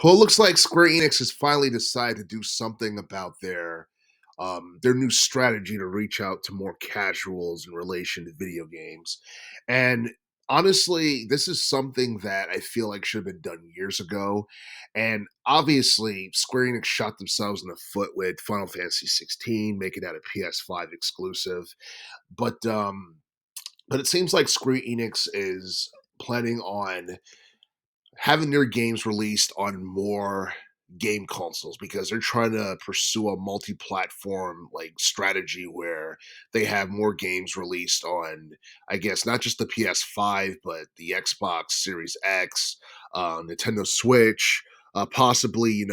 Well, it looks like Square Enix has finally decided to do something about their new strategy to reach out to more casuals in relation to video games. And honestly, this is something that I feel like should have been done years ago. And obviously, Square Enix shot themselves in the foot with Final Fantasy 16, making that a PS5 exclusive. But um, but it seems like Square Enix is planning on having their games released on more game consoles because they're trying to pursue a multi-platform like strategy where they have more games released on, I guess, not just the PS5 but the Xbox Series X, Nintendo Switch, possibly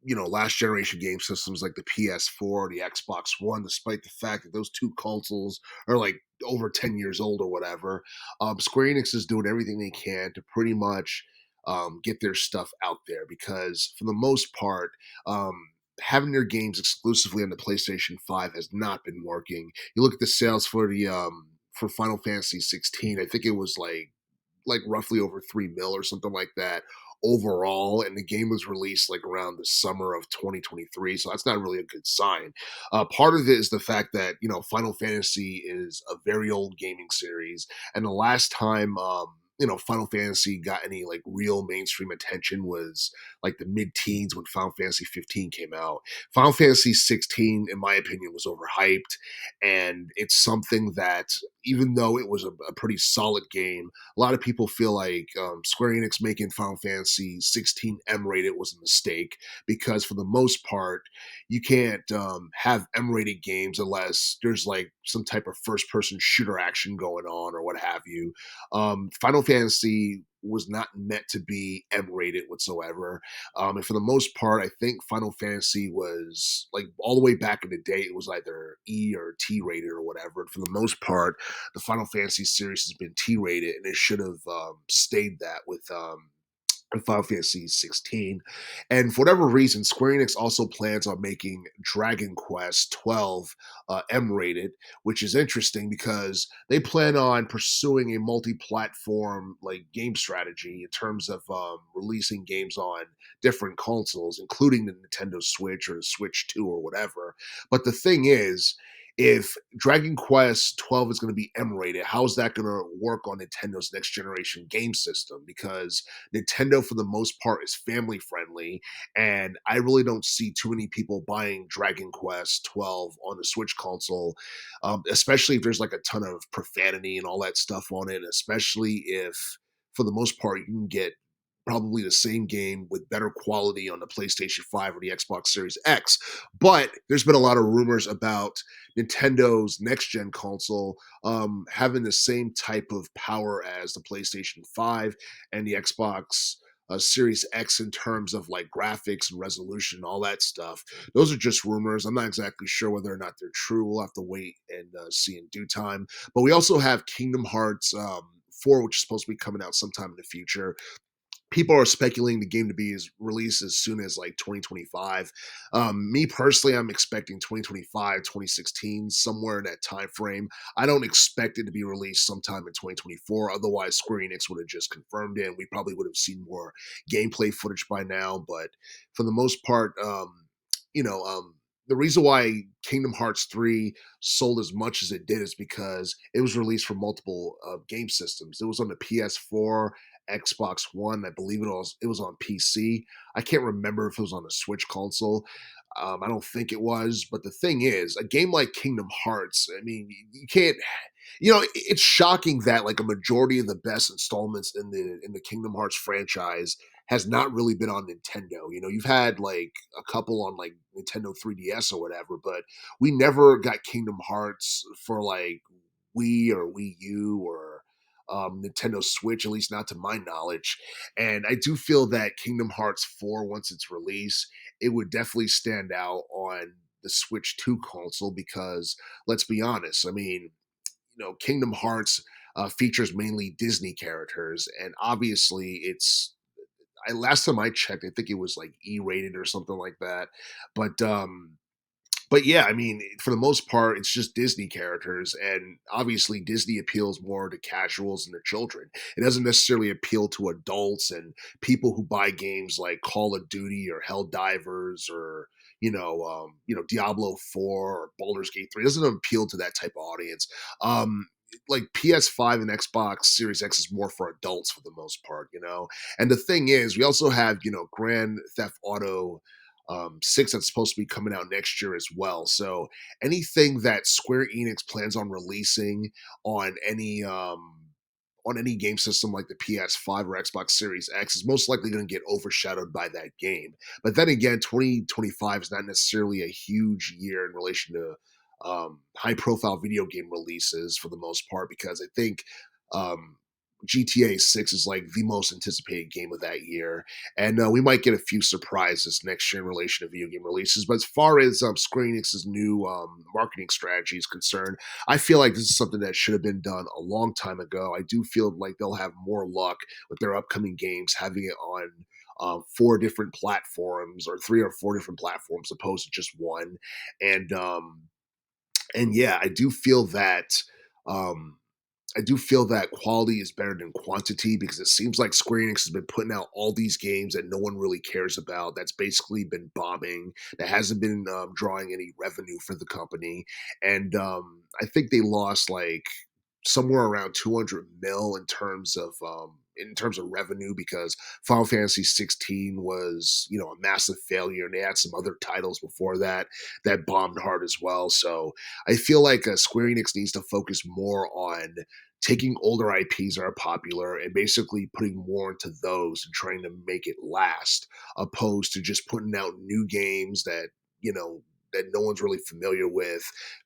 last generation game systems like the PS4, the Xbox One, despite the fact that those two consoles are like over 10 years old or whatever. Square Enix is doing everything they can to pretty much get their stuff out there because, for the most part, having their games exclusively on the PlayStation 5 has not been working. You look at the sales for the for Final Fantasy 16. I think it was like roughly over 3 mil or something like that overall, and the game was released like around the summer of 2023, so that's not really a good sign. Part of it is the fact that Final Fantasy is a very old gaming series, and the last time Final Fantasy got any like real mainstream attention was like the mid-teens when Final Fantasy 15 came out. Final Fantasy 16, in my opinion, was overhyped, and it's something that, even though it was a pretty solid game, a lot of people feel like Square Enix making Final Fantasy 16 M-rated was a mistake because, for the most part, you can't have M-rated games unless there's like some type of first-person shooter action going on or what have you. Final Fantasy was not meant to be M-rated whatsoever, and for the most part, I think Final Fantasy was like all the way back in the day, it was either E or T rated or whatever. And for the most part, the Final Fantasy series has been T rated, and it should have stayed that with Final Fantasy 16. And for whatever reason, Square Enix also plans on making Dragon Quest 12 M rated, which is interesting because they plan on pursuing a multi-platform like game strategy in terms of releasing games on different consoles, including the Nintendo Switch or the Switch 2 or whatever. But the thing is, if Dragon Quest 12 is going to be M rated, how is that going to work on Nintendo's next generation game system? Because Nintendo, for the most part, is family friendly, and I really don't see too many people buying Dragon Quest 12 on the Switch console, especially if there's like a ton of profanity and all that stuff on it, especially if, for the most part, you can get probably the same game with better quality on the PlayStation 5 or the Xbox Series X. But there's been a lot of rumors about Nintendo's next gen console having the same type of power as the PlayStation 5 and the Xbox Series X in terms of like graphics and resolution and all that stuff. Those are just rumors. I'm not exactly sure whether or not they're true. We'll have to wait and see in due time. But we also have Kingdom Hearts 4, which is supposed to be coming out sometime in the future. People are speculating the game to be released as soon as like 2025. Me personally, I'm expecting 2025, 2016, somewhere in that time frame. I don't expect it to be released sometime in 2024. Otherwise, Square Enix would have just confirmed it, and we probably would have seen more gameplay footage by now. But for the most part, you know, um, the reason why Kingdom Hearts 3 sold as much as it did is because it was released for multiple game systems. It was on the PS4, Xbox One. I believe it was on PC. I can't remember if it was on a Switch console. I don't think it was. But the thing is, a game like Kingdom Hearts, I mean, you can't. It's shocking that like a majority of the best installments in the Kingdom Hearts franchise has not really been on Nintendo. You've had like a couple on like Nintendo 3DS or whatever, but we never got Kingdom Hearts for like Wii or Wii U or Nintendo Switch, at least not to my knowledge. And I do feel that Kingdom Hearts 4, once it's released, it would definitely stand out on the Switch 2 console because, let's be honest, I mean, Kingdom Hearts features mainly Disney characters, and obviously last time I checked, I think it was like E rated or something like that. But But yeah, I mean, for the most part, it's just Disney characters, and obviously Disney appeals more to casuals and to children. It doesn't necessarily appeal to adults and people who buy games like Call of Duty or Helldivers or Diablo 4 or Baldur's Gate 3. It doesn't appeal to that type of audience. Um, like PS5 and Xbox Series X is more for adults for the most part. And the thing is, we also have Grand Theft Auto 6 that's supposed to be coming out next year as well. So anything that Square Enix plans on releasing on any game system like the PS5 or Xbox Series X is most likely going to get overshadowed by that game. But then again, 2025 is not necessarily a huge year in relation to high profile video game releases for the most part, because I think um, GTA 6 is like the most anticipated game of that year. And we might get a few surprises next year in relation to video game releases. But as far as Square Enix's new marketing strategy is concerned, I feel like this is something that should have been done a long time ago. I do feel like they'll have more luck with their upcoming games having it on four different platforms, or three or four different platforms opposed to just one. And yeah, um, I do feel that quality is better than quantity, because it seems like Square Enix has been putting out all these games that no one really cares about. That's basically been bombing. That hasn't been drawing any revenue for the company, and I think they lost like somewhere around 200 mil in terms of revenue, because Final Fantasy 16 was a massive failure, and they had some other titles before that that bombed hard as well. So I feel like Square Enix needs to focus more on taking older IPs that are popular and basically putting more into those and trying to make it last, opposed to just putting out new games you know that no one's really familiar with,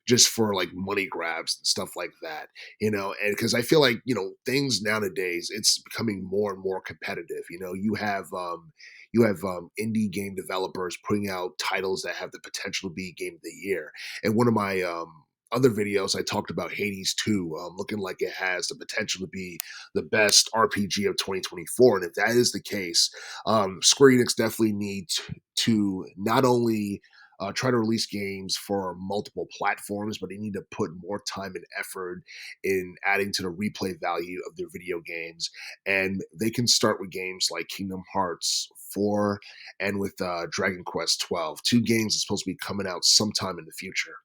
just for like money grabs and stuff like that. And because I feel like things nowadays, it's becoming more and more competitive. You have indie game developers putting out titles that have the potential to be game of the year. And one of my other videos, I talked about Hades 2, looking like it has the potential to be the best RPG of 2024. And if that is the case, Square Enix definitely needs to not only try to release games for multiple platforms, but they need to put more time and effort in adding to the replay value of their video games. And they can start with games like Kingdom Hearts 4 and with Dragon Quest 12, two games that's supposed to be coming out sometime in the future.